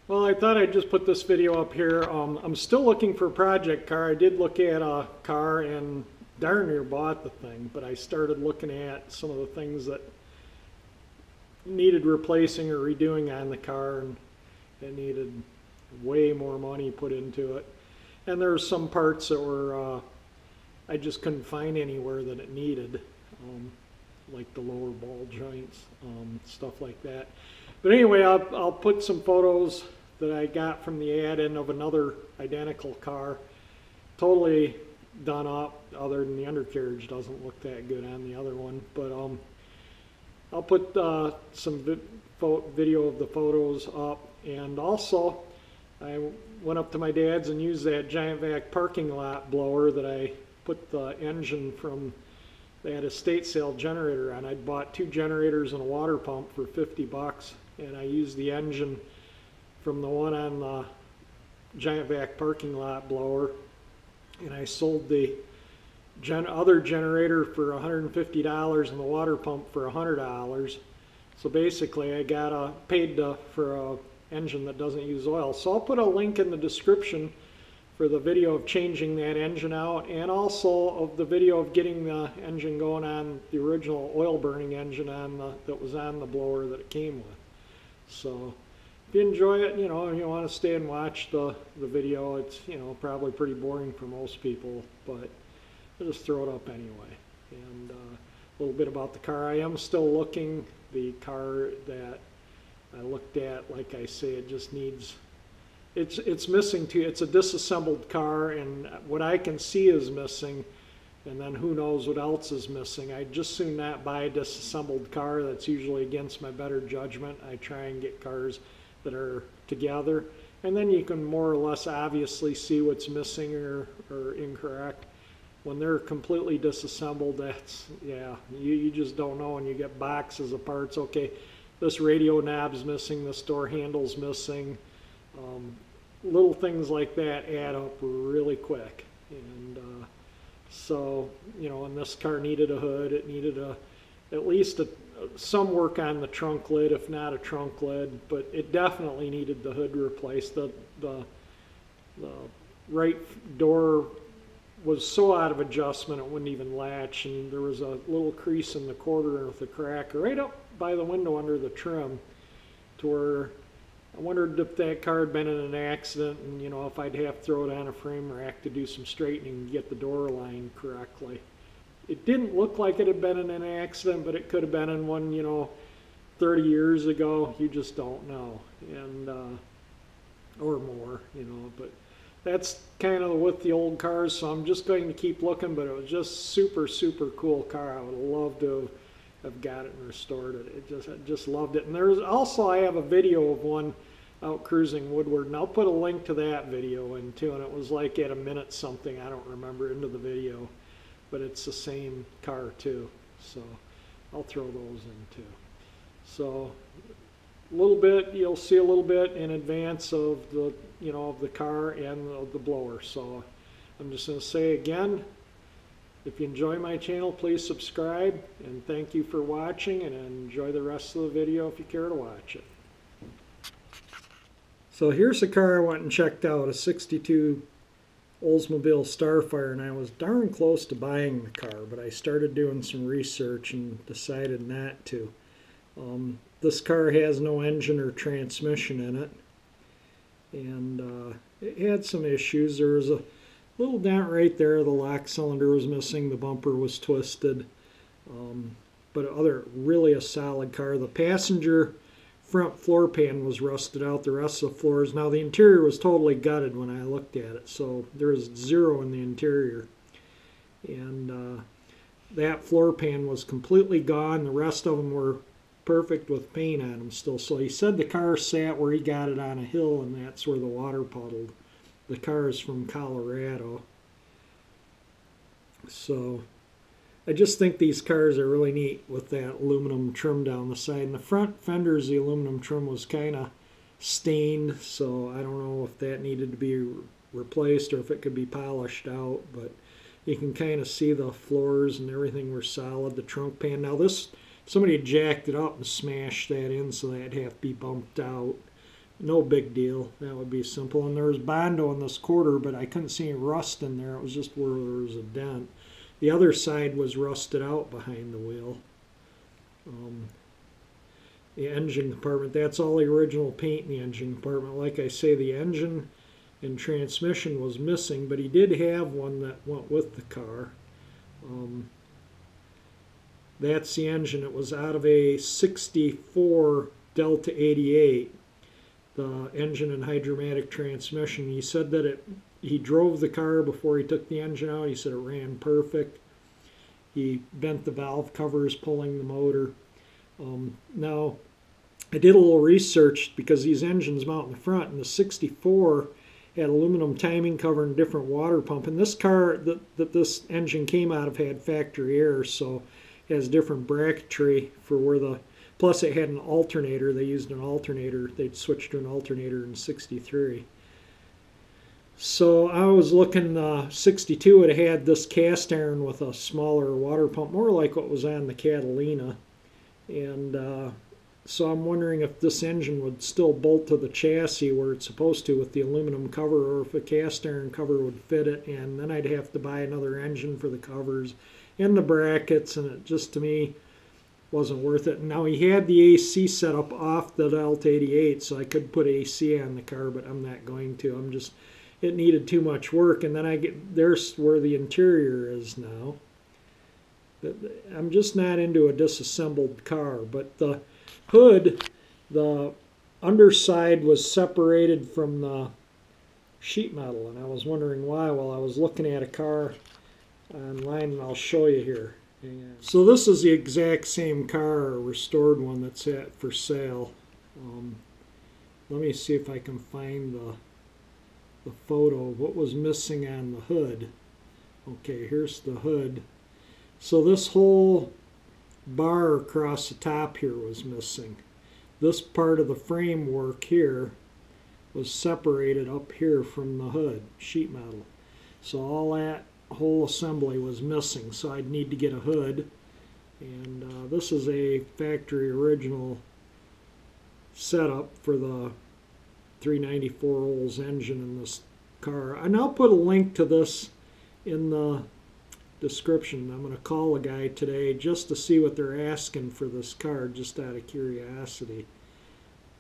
Well, I thought I'd just put this video up here. I'm still looking for a project car. I did look at a car and darn near bought the thing, but I started looking at some of the things that needed replacing or redoing on the car, and it needed way more money put into it. And there were some parts that were I just couldn't find anywhere that it needed, like the lower ball joints, stuff like that. But anyway, I'll put some photos that I got from the ad in of another identical car, totally done up, other than the undercarriage doesn't look that good on the other one. But I'll put some video of the photos up, and also I went up to my dad's and used that Giant Vac parking lot blower that I put the engine from. They had a estate sale generator on. I'd bought 2 generators and a water pump for 50 bucks, and I used the engine from the one on the Giant Vac parking lot blower, and I sold the other generator for $150 and the water pump for $100. So basically I got paid for a engine that doesn't use oil. So I'll put a link in the description for the video of changing that engine out, and also of the video of getting the engine going on the original oil burning engine that was on the blower that it came with. So if you enjoy it, you know, and you want to stay and watch the video, it's, you know, probably pretty boring for most people, but I'll just throw it up anyway. And a little bit about the car. I am still looking. The car that I looked at, like I say, it just needs, it's missing too. It's a disassembled car, and what I can see is missing, and then who knows what else is missing. I'd just soon not buy a disassembled car. That's usually against my better judgment. I try and get cars that are together, and then you can more or less obviously see what's missing or incorrect. When they're completely disassembled, that's, yeah, you just don't know, and you get boxes of parts. Okay, this radio knob's missing, this door handle's missing. Little things like that add up really quick. And so, you know, and this car needed a hood. It needed at least some work on the trunk lid, if not a trunk lid, but it definitely needed the hood replaced. The right door was so out of adjustment it wouldn't even latch, and there was a little crease in the quarter with a crack right up by the window under the trim, to where I wondered if that car had been in an accident, and, you know, if I'd have to throw it on a frame rack to do some straightening and get the door aligned correctly. It didn't look like it had been in an accident, but it could have been in one, you know, 30 years ago. You just don't know, and or more, you know. But that's kind of with the old cars, so I'm just going to keep looking. But it was just super, super cool car. I would love to have got it and restored it. I just loved it. And there's also, I have a video of one out cruising Woodward, and I'll put a link to that video in too. And it was like at a minute something, I don't remember, into the video, but it's the same car too. So I'll throw those in too. So a little bit, you'll see a little bit in advance of the, you know, of the car and of the blower. So I'm just going to say again, if you enjoy my channel, please subscribe, and thank you for watching, and enjoy the rest of the video if you care to watch it. So here's the car I went and checked out, a 62 Oldsmobile StarFire, and I was darn close to buying the car, but I started doing some research and decided not to. This car has no engine or transmission in it, and it had some issues. There was a little dent right there. The lock cylinder was missing. The bumper was twisted. But really a solid car. The passenger front floor pan was rusted out. The rest of the floors. Now the interior was totally gutted when I looked at it. So there was zero in the interior. And that floor pan was completely gone. The rest of them were perfect with paint on them still. So he said the car sat where he got it on a hill, and that's where the water puddled. The car is from Colorado. So I just think these cars are really neat with that aluminum trim down the side. And the front fenders, the aluminum trim was kind of stained, so I don't know if that needed to be replaced or if it could be polished out, but you can kind of see the floors and everything were solid. The trunk pan, now this, somebody had jacked it up and smashed that in, so that'd have to be bumped out. no big deal. That would be simple. And there was Bondo in this quarter, but I couldn't see any rust in there. It was just where there was a dent. The other side was rusted out behind the wheel. The engine compartment, that's all the original paint in the engine compartment. Like I say, the engine and transmission was missing, but he did have one that went with the car. That's the engine. It was out of a 64 Delta 88, the engine and hydromatic transmission. He said that he drove the car before he took the engine out. He said it ran perfect. He bent the valve covers pulling the motor. Now, I did a little research because these engines mount in the front, and the 64 had aluminum timing cover and different water pump. And this car that this engine came out of had factory air, so it has different bracketry for where the, plus it had an alternator. They used an alternator. They'd switched to an alternator in 63. So I was looking, 62, it had this cast iron with a smaller water pump, more like what was on the Catalina. And so I'm wondering if this engine would still bolt to the chassis where it's supposed to with the aluminum cover, or if a cast iron cover would fit it, and then I'd have to buy another engine for the covers and the brackets, and it just, to me, wasn't worth it. Now, he had the AC set up off the Delta 88, so I could put AC on the car, but I'm not going to. It needed too much work, and then there's where the interior is now. I'm just not into a disassembled car, but the hood, the underside was separated from the sheet metal, and I was wondering why while I was looking at a car online, and I'll show you here. So this is the exact same car, a restored one that's for sale. Let me see if I can find the photo of what was missing on the hood. Okay, here's the hood. So this whole bar across the top here was missing. This part of the framework here was separated up here from the hood, sheet metal. So all that whole assembly was missing, so I'd need to get a hood. And this is a factory original setup for the 394 Olds engine in this car. And I'll put a link to this in the description. I'm going to call a guy today just to see what they're asking for this car, just out of curiosity.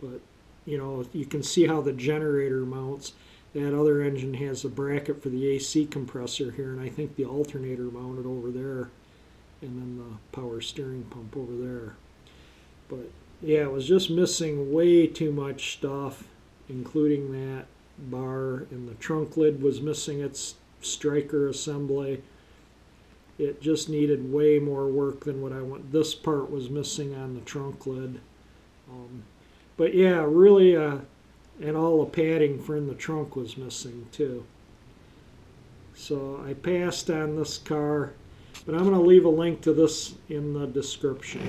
But you know, you can see how the generator mounts. That other engine has a bracket for the AC compressor here, and I think the alternator mounted over there, and then the power steering pump over there. But yeah, it was just missing way too much stuff, including that bar, and the trunk lid was missing its striker assembly. It just needed way more work than what I want. This part was missing on the trunk lid. But yeah, really, and all the padding for in the trunk was missing too. So I passed on this car, but I'm going to leave a link to this in the description.